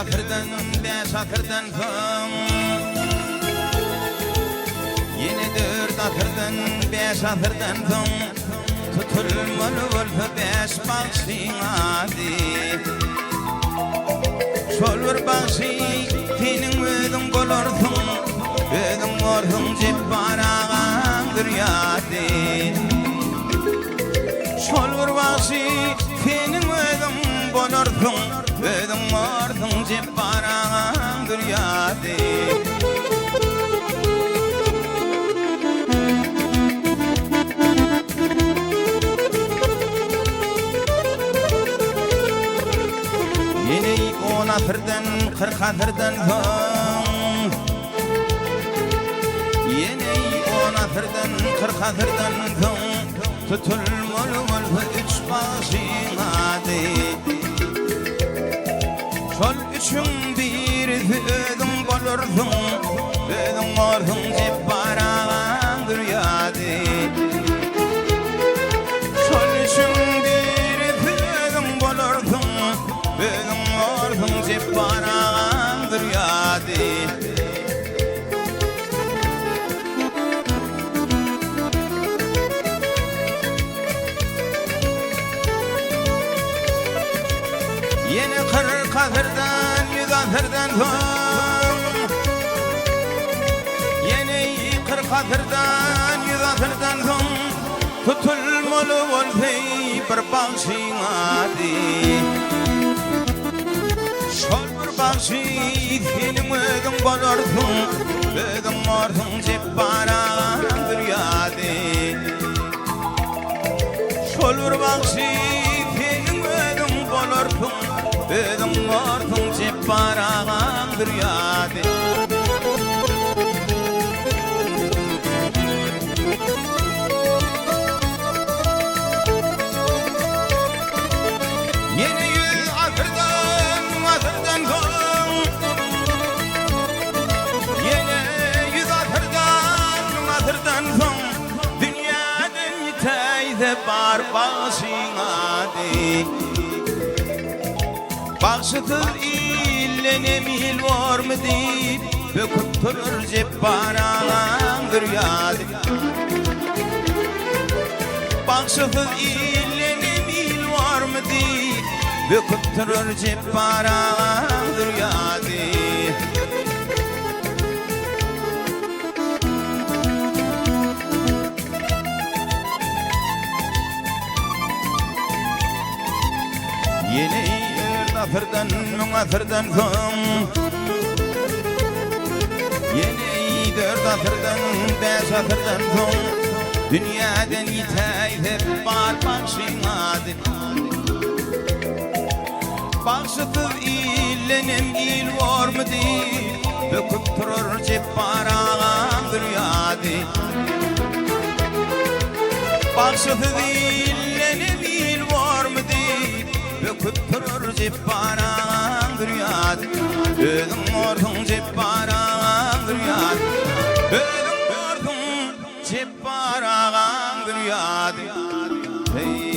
asırdan, 5 asırdan soň yine 4 asırdan, 5 asırdan soň tutulmaly bolsa 5 bagşyň ady. Şol bir bagşy teniň özüň bolarsyň, özüň borsyň jep baragan dürýady. Şol bir bagşy teniň özüň bolarsyň, özüň borsyň jep baragan dürýady. Yine 10 asırdan, 40 asırdan soň yine 10 asırdan, 40 asırdan soň tutulmaly bolsa 3 bagşyň ady. Şol üçüň birisi özüň bolarsyň, özüň borsyň jep baragan dürýady. Şol üçüň birisi özüň bolarsyň, özüň borsyň jep baragan dürýady. Yine 40 asırdan, 100 asırdan soň yine 40 asırdan, 100 asırdan soň tutulmaly bolsa bir bagşyň ady. Şol bir bagşy teniň özüň bolarsyň, özüň borsyň jep baragan dürýady. Şol bir bagşy teniň özüň bolarsyň, özüň borsyň jep baragan dürýady. Yine 100 asırdan, asırdan soň yine 100 asırdan, asırdan soň dünýäden ýetäýde bar bagşyň ady. Bagşysyz illenem il bormady, böküp turur jep baragan dürýady. Bagşysyz illenem il bormady, böküp turur jep baragan dürýady. Yine 4 asırdan, 10 asırdan soň yine 4 asırdan, 5 asırdan soň dünýäden ýetäýde bar bagşyň ady. Bagşysyz illenem il bormady, böküp turur jep baragan dürýady. Bagşysyz illenem il bormady, böküp turur jep baragan dürýady. Özüň borsyň jep baragan dürýady. Özüň borsyň jep baragan dürýady. Hey